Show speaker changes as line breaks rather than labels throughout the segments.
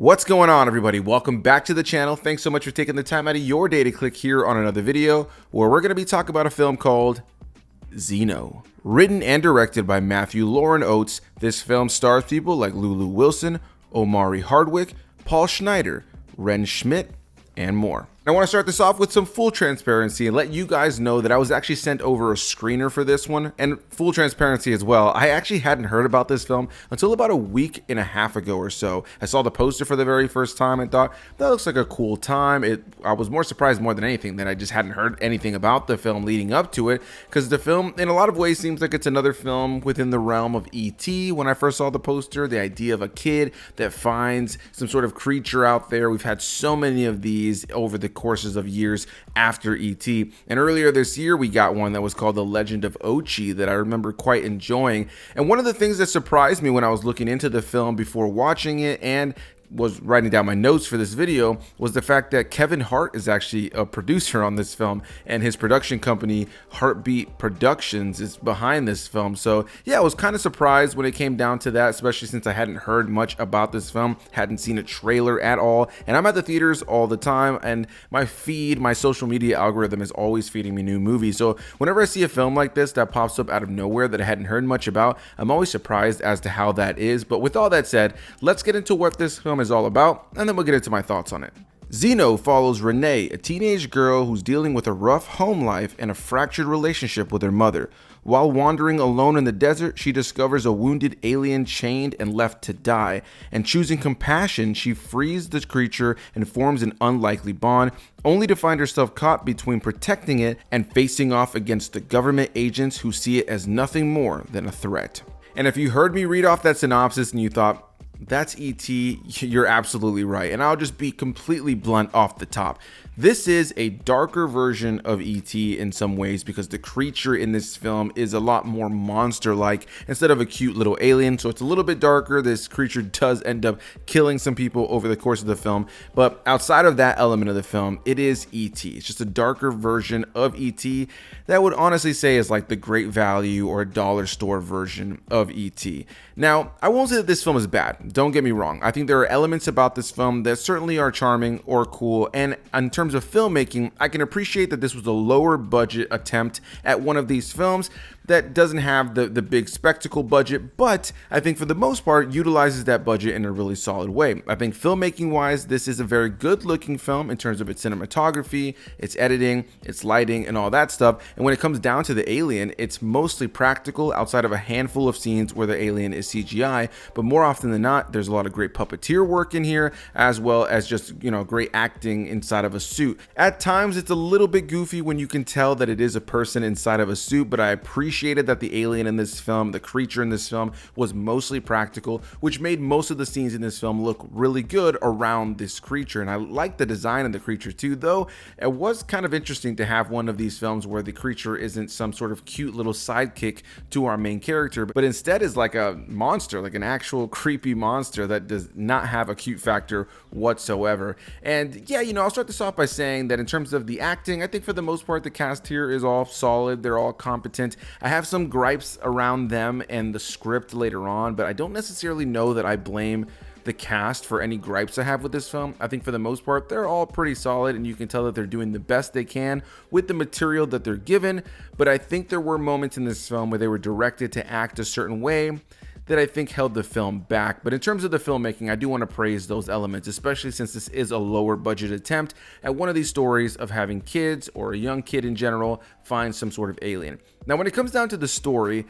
What's going on, everybody? Welcome back to the channel. Thanks so much for taking the time out of your day to click here on another video where we're going to be talking about a film called Xeno. Written and directed by Loren Oates, this film stars people like Lulu Wilson, Omari Hardwick, Paul Schneider, Wrenn, Schmidt, and more. I want to start this off with some full transparency and let you guys know that I was actually sent over a screener for this one, and full transparency as well. I actually hadn't heard about this film until about a week and a half ago or so. I saw the poster for the very first time and thought, that looks like a cool time. I was more surprised more than anything that I just hadn't heard anything about the film leading up to it, because the film in a lot of ways seems like it's another film within the realm of E.T. When I first saw the poster, the idea of a kid that finds some sort of creature out there. We've had so many of these over the courses of years after E.T. And earlier this year, we got one that was called The Legend of Oates that I remember quite enjoying. And one of the things that surprised me when I was looking into the film before watching it and was writing down my notes for this video was the fact that Kevin Hart is actually a producer on this film, and his production company Heartbeat Productions is behind this film. So yeah, I was kind of surprised when it came down to that, especially since I hadn't heard much about this film, hadn't seen a trailer at all, and I'm at the theaters all the time, and my social media algorithm is always feeding me new movies. So whenever I see a film like this that pops up out of nowhere that I hadn't heard much about, I'm always surprised as to how that is. But with all that said, let's get into what this film is all about, and then we'll get into my thoughts on it. Xeno follows Renee, a teenage girl who's dealing with a rough home life and a fractured relationship with her mother. While wandering alone in the desert, she discovers a wounded alien chained and left to die, and choosing compassion, she frees the creature and forms an unlikely bond, only to find herself caught between protecting it and facing off against the government agents who see it as nothing more than a threat. And if you heard me read off that synopsis and you thought, that's E.T., you're absolutely right. And I'll just be completely blunt off the top. This is a darker version of E.T. in some ways, because the creature in this film is a lot more monster-like instead of a cute little alien. So it's a little bit darker. This creature does end up killing some people over the course of the film. But outside of that element of the film, it is E.T. It's just a darker version of E.T. that I would honestly say is like the Great Value or a dollar store version of E.T. Now, I won't say that this film is bad. Don't get me wrong. I think there are elements about this film that certainly are charming or cool. And in terms of filmmaking, I can appreciate that this was a lower budget attempt at one of these films that doesn't have the big spectacle budget, but I think for the most part utilizes that budget in a really solid way. I think filmmaking wise, this is a very good looking film in terms of its cinematography, its editing, its lighting, and all that stuff. And when it comes down to the alien, it's mostly practical outside of a handful of scenes where the alien is CGI, but more often than not, there's a lot of great puppeteer work in here, as well as just, great acting inside of a suit. At times, it's a little bit goofy when you can tell that it is a person inside of a suit, but I appreciated that the alien in this film, the creature in this film, was mostly practical, which made most of the scenes in this film look really good around this creature. And I like the design of the creature too, though it was kind of interesting to have one of these films where the creature isn't some sort of cute little sidekick to our main character, but instead is like a monster, like an actual creepy monster that does not have a cute factor whatsoever. And yeah, I'll start this off by saying that in terms of the acting, I think for the most part the cast here is all solid. They're all competent. I have some gripes around them and the script later on, but I don't necessarily know that I blame the cast for any gripes I have with this film. I think for the most part they're all pretty solid, and you can tell that they're doing the best they can with the material that they're given. But I think there were moments in this film where they were directed to act a certain way that I think held the film back. But in terms of the filmmaking, I do want to praise those elements, especially since this is a lower budget attempt at one of these stories of having kids, or a young kid in general, find some sort of alien. Now, when it comes down to the story,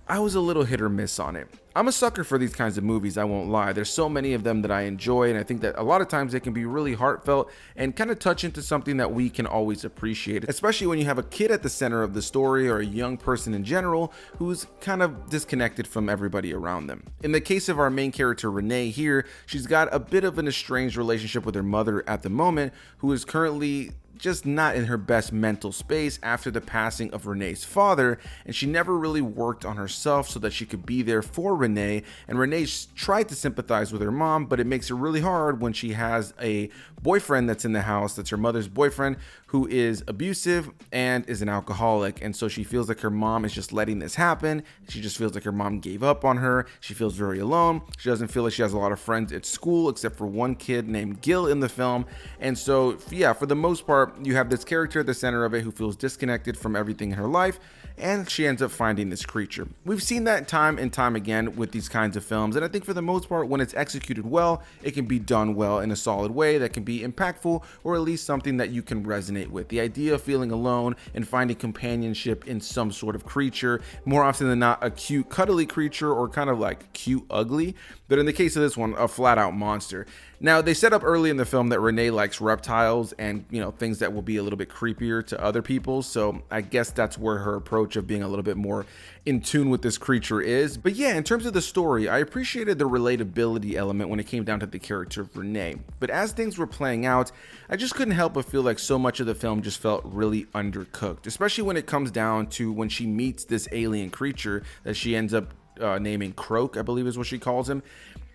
I was a little hit or miss on it. I'm a sucker for these kinds of movies, I won't lie. There's so many of them that I enjoy, and I think that a lot of times they can be really heartfelt and kind of touch into something that we can always appreciate, especially when you have a kid at the center of the story, or a young person in general who's kind of disconnected from everybody around them. In the case of our main character Renee here, she's got a bit of an estranged relationship with her mother at the moment, who is currently just not in her best mental space after the passing of Renee's father, and she never really worked on herself so that she could be there for Renee. And Renee's tried to sympathize with her mom, but it makes it really hard when she has a boyfriend that's in the house, that's her mother's boyfriend, who is abusive and is an alcoholic. And so she feels like her mom is just letting this happen. She just feels like her mom gave up on her. She feels very alone. She doesn't feel like she has a lot of friends at school, except for one kid named Gil in the film. And so, yeah, for the most part, you have this character at the center of it who feels disconnected from everything in her life, and she ends up finding this creature. We've seen that time and time again with these kinds of films, and I think for the most part, when it's executed well, it can be done well in a solid way that can be impactful, or at least something that you can resonate with. The idea of feeling alone and finding companionship in some sort of creature, more often than not a cute cuddly creature, or kind of like cute ugly, but in the case of this one, a flat out monster. Now, they set up early in the film that Renee likes reptiles and, things that will be a little bit creepier to other people. So I guess that's where her approach of being a little bit more in tune with this creature is. But yeah, in terms of the story, I appreciated the relatability element when it came down to the character of Renee. But as things were playing out, I just couldn't help but feel like so much of the film just felt really undercooked, especially when it comes down to when she meets this alien creature that she ends up naming Croak, I believe is what she calls him.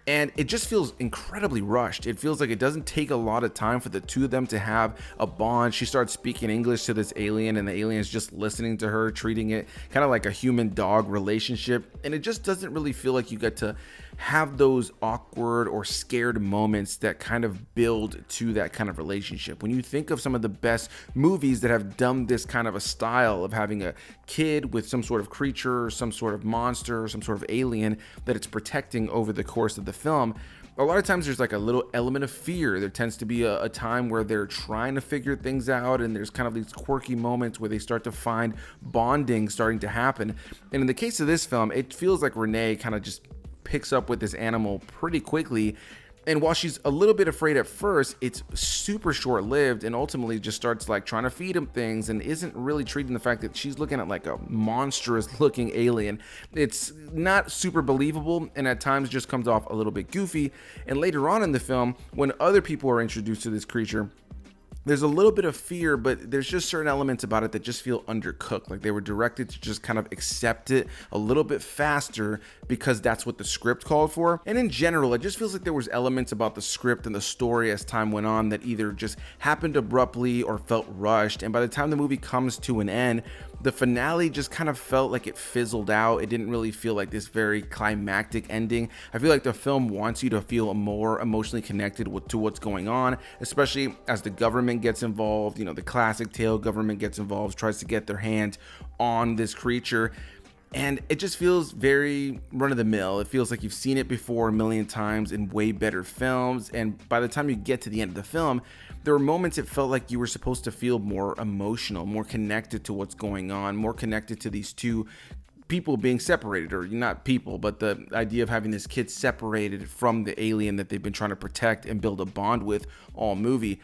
And it just feels incredibly rushed. It feels like it doesn't take a lot of time for the two of them to have a bond. She starts speaking English to this alien, and the alien is just listening to her, treating it kind of like a human-dog relationship. And it just doesn't really feel like you get to have those awkward or scared moments that kind of build to that kind of relationship. When you think of some of the best movies that have done this kind of a style of having a kid with some sort of creature or some sort of monster or some sort of alien that it's protecting over the course of the film, a lot of times there's like a little element of fear. There tends to be a time where they're trying to figure things out, and there's kind of these quirky moments where they start to find bonding starting to happen. And in the case of this film, it feels like Renee kind of just picks up with this animal pretty quickly. And while she's a little bit afraid at first, it's super short-lived, and ultimately just starts like trying to feed him things and isn't really treating the fact that she's looking at like a monstrous looking alien. It's not super believable, and at times just comes off a little bit goofy. And later on in the film, when other people are introduced to this creature, there's a little bit of fear, but there's just certain elements about it that just feel undercooked. Like they were directed to just kind of accept it a little bit faster because that's what the script called for. And in general, it just feels like there was elements about the script and the story as time went on that either just happened abruptly or felt rushed. And by the time the movie comes to an end, the finale just kind of felt like it fizzled out. It didn't really feel like this very climactic ending. I feel like the film wants you to feel more emotionally connected to what's going on, especially as the government gets involved. The classic tale, government gets involved, tries to get their hand on this creature. And it just feels very run-of-the-mill. It feels like you've seen it before a million times in way better films. And by the time you get to the end of the film, there were moments it felt like you were supposed to feel more emotional, more connected to what's going on, more connected to these two people being separated, or not people, but the idea of having this kid separated from the alien that they've been trying to protect and build a bond with all movie.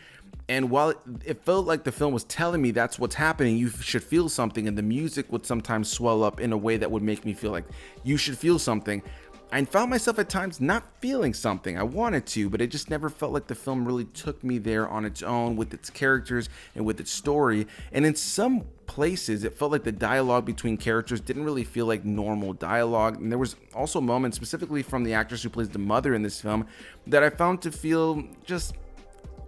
And while it felt like the film was telling me that's what's happening, you should feel something, and the music would sometimes swell up in a way that would make me feel like you should feel something, I found myself at times not feeling something. I wanted to, but it just never felt like the film really took me there on its own with its characters and with its story. And in some places, it felt like the dialogue between characters didn't really feel like normal dialogue. And there was also moments, specifically from the actress who plays the mother in this film, that I found to feel just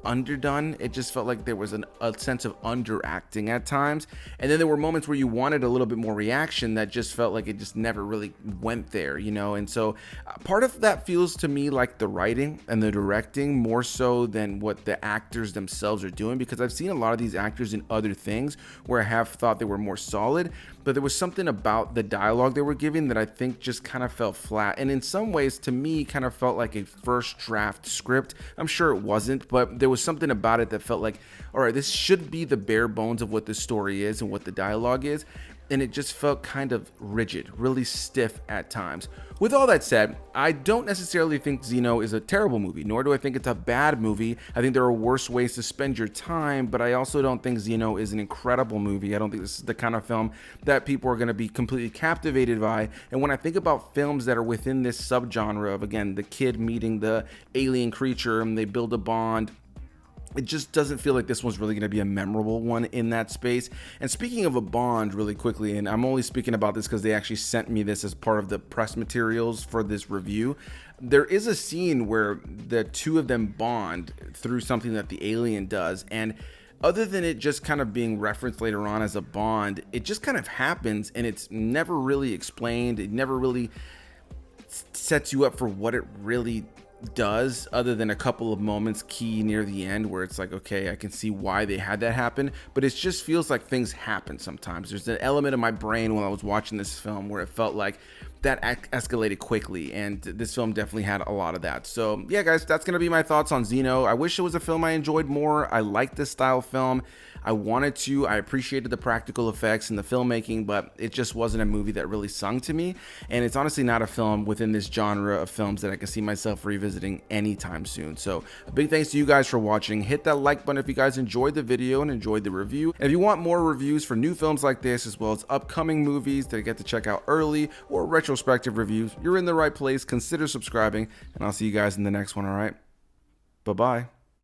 underdone. It just felt like there was a sense of underacting at times, and then there were moments where you wanted a little bit more reaction that just felt like it just never really went there, and so part of that feels to me like the writing and the directing more so than what the actors themselves are doing, because I've seen a lot of these actors in other things where I have thought they were more solid, but there was something about the dialogue they were giving that I think just kind of fell flat, and in some ways to me kind of felt like a first draft script. I'm sure it wasn't, but there was something about it that felt like, all right, this should be the bare bones of what the story is and what the dialogue is, and it just felt kind of rigid, really stiff at times. With all that said, I don't necessarily think Xeno is a terrible movie, nor do I think it's a bad movie. I think there are worse ways to spend your time, but I also don't think Xeno is an incredible movie. I don't think this is the kind of film that people are going to be completely captivated by. And when I think about films that are within this subgenre of, again, the kid meeting the alien creature and they build a bond, it just doesn't feel like this one's really going to be a memorable one in that space. And speaking of a bond really quickly, and I'm only speaking about this because they actually sent me this as part of the press materials for this review, there is a scene where the two of them bond through something that the alien does. And other than it just kind of being referenced later on as a Bond, it just kind of happens and it's never really explained. It never really sets you up for what it really does, other than a couple of moments key near the end where it's like, okay, I can see why they had that happen, but it just feels like things happen sometimes. There's an element of my brain when I was watching this film where it felt like that escalated quickly, and this film definitely had a lot of that. So yeah, guys, that's gonna be my thoughts on Xeno. I wish it was a film I enjoyed more. I like this style of film. I appreciated the practical effects and the filmmaking, but it just wasn't a movie that really sung to me. And it's honestly not a film within this genre of films that I can see myself revisiting anytime soon. So a big thanks to you guys for watching. Hit that like button if you guys enjoyed the video and enjoyed the review. And if you want more reviews for new films like this, as well as upcoming movies that I get to check out early or retrospective reviews, you're in the right place. Consider subscribing, and I'll see you guys in the next one. All right, bye-bye.